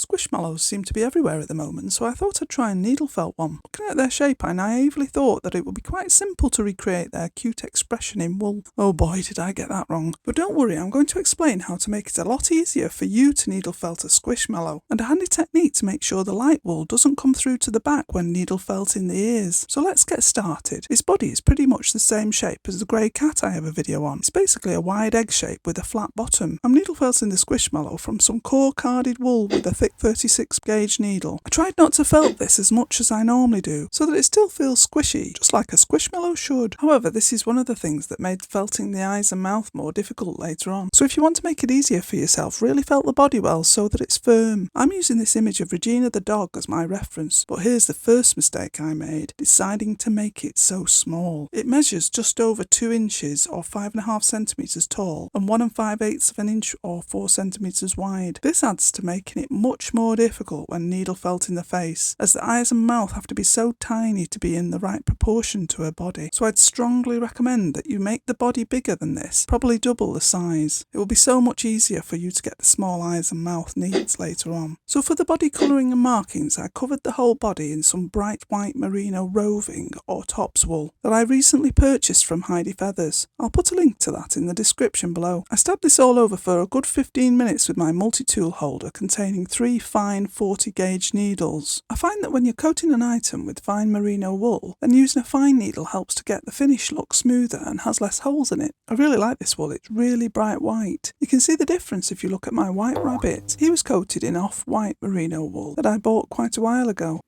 Squishmallows seem to be everywhere at the moment, so I thought I'd try a needle felt one. Looking at their shape, I naively thought that it would be quite simple to recreate their cute expression in wool. Oh boy, did I get that wrong. But don't worry, I'm going to explain how to make it a lot easier for you to needle felt a Squishmallow, and a handy technique to make sure the light wool doesn't come through to the back when needle felting the ears. So let's get started. Its body is pretty much the same shape as the grey cat I have a video on. It's basically a wide egg shape with a flat bottom. I'm needle felting the Squishmallow from some core carded wool with a thick 36 gauge needle. I tried not to felt this as much as I normally do, so that it still feels squishy, just like a Squishmallow should. However, this is one of the things that made felting the eyes and mouth more difficult later on. So if you want to make it easier for yourself, really felt the body well so that it's firm. I'm using this image of Regina the dog as my reference, but here's the first mistake I made, deciding to make it so small. It measures just over 2 inches or 5.5 centimetres tall and 1 5/8 of an inch or 4 centimetres wide. This adds to making it much more difficult when needle felting the face, as the eyes and mouth have to be so tiny to be in the right proportion to her body. So I'd strongly recommend that you make the body bigger than this, probably double the size. It will be so much easier for you to get the small eyes and mouth needs later on. So for the body colouring and markings, I covered the whole body in some bright white merino roving or tops wool that I recently purchased from Heidi Feathers. I'll put a link to that in the description below. I stabbed this all over for a good 15 minutes with my multi-tool holder containing 3 fine 40 gauge needles. I find that when you're coating an item with fine merino wool, then using a fine needle helps to get the finish look smoother and has less holes in it. I really like this wool, it's really bright white. You can see the difference if you look at my white rabbit. He was coated in off-white merino wool that I bought quite a while ago.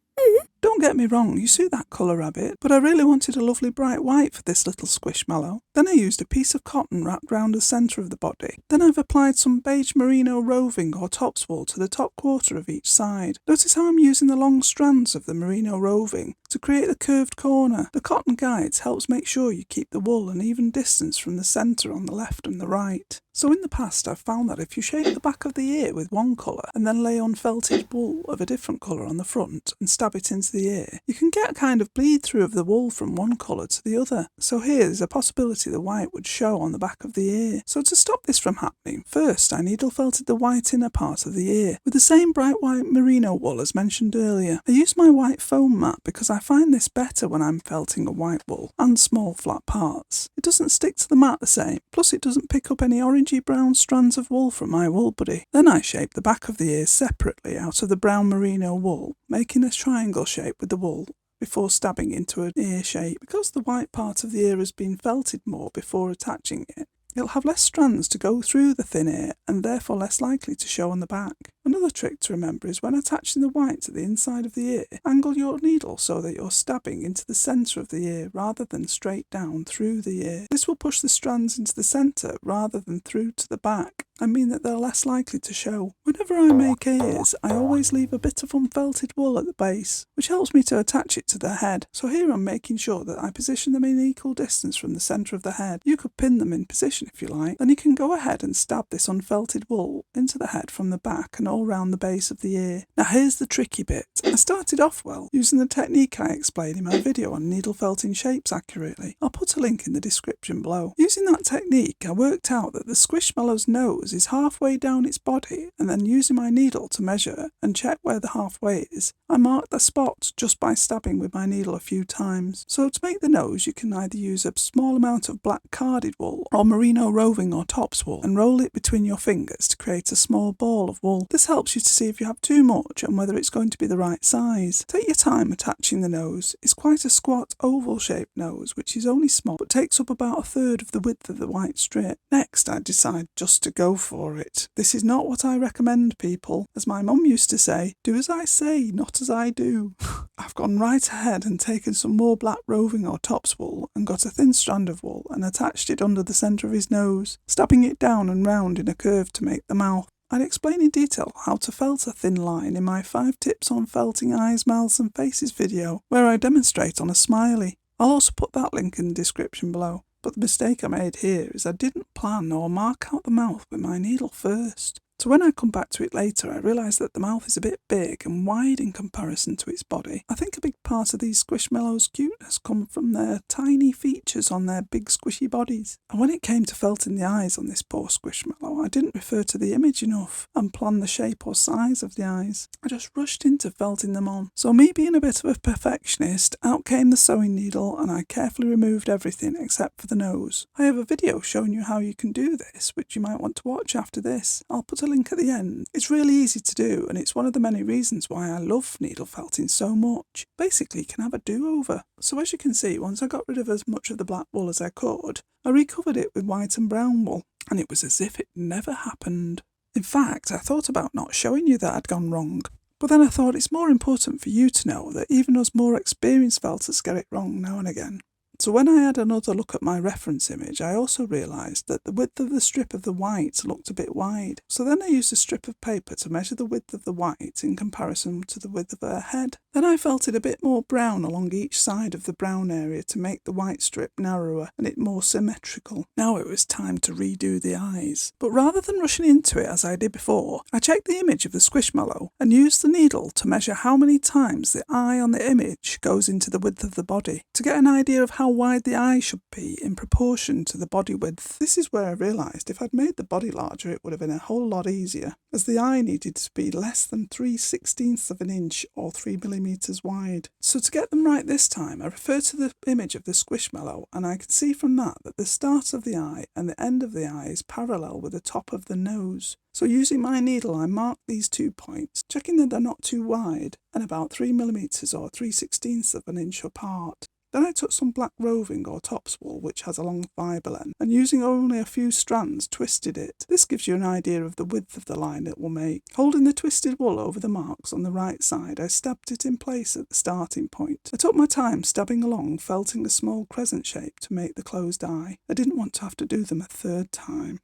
Don't get me wrong, you see that colour rabbit, but I really wanted a lovely bright white for this little Squishmallow. Then I used a piece of cotton wrapped round the centre of the body. Then I've applied some beige merino roving or tops wool to the top quarter of each side. Notice how I'm using the long strands of the merino roving to create the curved corner. The cotton guides helps make sure you keep the wool an even distance from the centre on the left and the right. So in the past I've found that if you shape the back of the ear with one colour and then lay on felted wool of a different colour on the front and stab it into the ear, you can get a kind of bleed through of the wool from one colour to the other. So here there's a possibility the white would show on the back of the ear. So to stop this from happening, first I needle felted the white inner part of the ear with the same bright white merino wool as mentioned earlier. I used my white foam mat because I find this better when I'm felting a white wool and small flat parts. It doesn't stick to the mat the same, plus it doesn't pick up any orangey brown strands of wool from my wool buddy. Then I shaped the back of the ear separately out of the brown merino wool, making a triangle shape with the wool before stabbing into an ear shape. Because the white part of the ear has been felted more before attaching it, it'll have less strands to go through the thin ear and therefore less likely to show on the back. Another trick to remember is when attaching the white to the inside of the ear, angle your needle so that you're stabbing into the centre of the ear rather than straight down through the ear. This will push the strands into the centre rather than through to the back and mean that they're less likely to show. Whenever I make ears, I always leave a bit of unfelted wool at the base, which helps me to attach it to the head. So here I'm making sure that I position them in equal distance from the centre of the head. You could pin them in position if you like, then you can go ahead and stab this unfelted wool into the head from the back and all round the base of the ear. Now here's the tricky bit. I started off well, using the technique I explained in my video on needle felting shapes accurately. I'll put a link in the description below. Using that technique, I worked out that the Squishmallow's nose is halfway down its body, and then using my needle to measure and check where the halfway is, I marked the spot just by stabbing with my needle a few times. So to make the nose, you can either use a small amount of black carded wool or merino roving or tops wool and roll it between your fingers to create a small ball of wool. This helps you to see if you have too much and whether it's going to be the right size. Take your time attaching the nose. It's quite a squat oval shaped nose which is only small but takes up about a third of the width of the white strip. Next I decide just to go for it. This is not what I recommend, people. As my mum used to say, do as I say, not as I do. I've gone right ahead and taken some more black roving or tops wool and got a thin strand of wool and attached it under the centre of his nose, stabbing it down and round in a curve to make the mouth. I'd explain in detail how to felt a thin line in my 5 tips on felting eyes, mouths and faces video, where I demonstrate on a smiley. I'll also put that link in the description below. But the mistake I made here is I didn't plan or mark out the mouth with my needle first. So when I come back to it later, I realise that the mouth is a bit big and wide in comparison to its body. I think a big part of these Squishmallows' cuteness come from their tiny features on their big squishy bodies. And when it came to felting the eyes on this poor Squishmallow, I didn't refer to the image enough and plan the shape or size of the eyes. I just rushed into felting them on. So me being a bit of a perfectionist, out came the sewing needle and I carefully removed everything except for the nose. I have a video showing you how you can do this, which you might want to watch after this. I'll put a link at the end. It's really easy to do, and it's one of the many reasons why I love needle felting so much. Basically, you can have a do-over. So as you can see, once I got rid of as much of the black wool as I could, I recovered it with white and brown wool, and it was as if it never happened. In fact, I thought about not showing you that I'd gone wrong. But then I thought it's more important for you to know that even us more experienced felters get it wrong now and again. So when I had another look at my reference image, I also realised that the width of the strip of the white looked a bit wide. So then I used a strip of paper to measure the width of the white in comparison to the width of her head. Then I felted a bit more brown along each side of the brown area to make the white strip narrower and it more symmetrical. Now it was time to redo the eyes. But rather than rushing into it as I did before, I checked the image of the Squishmallow and used the needle to measure how many times the eye on the image goes into the width of the body, to get an idea of how wide the eye should be in proportion to the body width. This is where I realised if I'd made the body larger it would have been a whole lot easier, as the eye needed to be less than 3/16 of an inch or 3 millimetres wide. So to get them right this time, I referred to the image of the Squishmallow and I could see from that the start of the eye and the end of the eye is parallel with the top of the nose. So using my needle I marked these 2 points, checking that they're not too wide and about 3 millimetres or 3/16 of an inch apart. Then I took some black roving or tops wool which has a long fibre length and using only a few strands twisted it. This gives you an idea of the width of the line it will make. Holding the twisted wool over the marks on the right side, I stabbed it in place at the starting point. I took my time stabbing along, felting a small crescent shape to make the closed eye. I didn't want to have to do them a third time.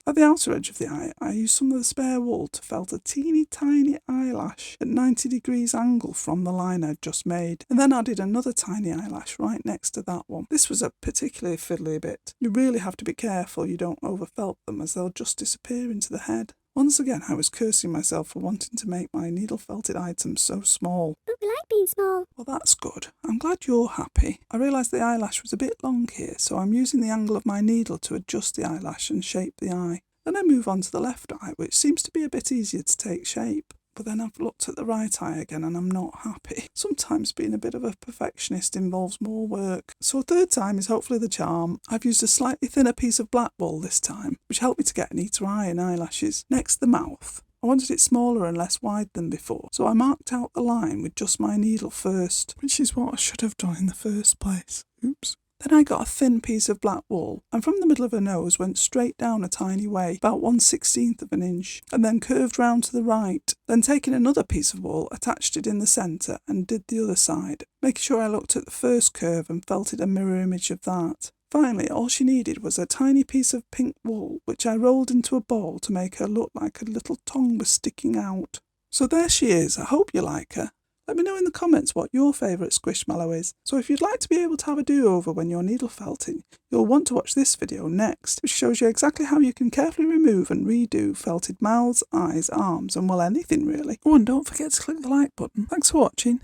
At the outer edge of the eye, I used some of the spare wool to felt a teeny tiny eyelash at 90 degrees angle from the line I'd just made, and then added another tiny eyelash right next to that one. This was a particularly fiddly bit. You really have to be careful you don't overfelt them as they'll just disappear into the head. Once again, I was cursing myself for wanting to make my needle-felted items so small. But we like being small. Well, that's good. I'm glad you're happy. I realised the eyelash was a bit long here, so I'm using the angle of my needle to adjust the eyelash and shape the eye. Then I move on to the left eye, which seems to be a bit easier to take shape. But then I've looked at the right eye again and I'm not happy. Sometimes being a bit of a perfectionist involves more work. So a third time is hopefully the charm. I've used a slightly thinner piece of black wool this time, which helped me to get a neater eye and eyelashes. Next, the mouth. I wanted it smaller and less wide than before, so I marked out the line with just my needle first, which is what I should have done in the first place. Oops. Then I got a thin piece of black wool, and from the middle of her nose went straight down a tiny way, about 1/16 of an inch, and then curved round to the right. Then taking another piece of wool, attached it in the centre, and did the other side, making sure I looked at the first curve and felted a mirror image of that. Finally, all she needed was a tiny piece of pink wool, which I rolled into a ball to make her look like a little tongue was sticking out. So there she is. I hope you like her. Let me know in the comments what your favourite Squishmallow is. So if you'd like to be able to have a do-over when you're needle felting, you'll want to watch this video next, which shows you exactly how you can carefully remove and redo felted mouths, eyes, arms, and well, anything really. Oh, and don't forget to click the like button. Thanks for watching.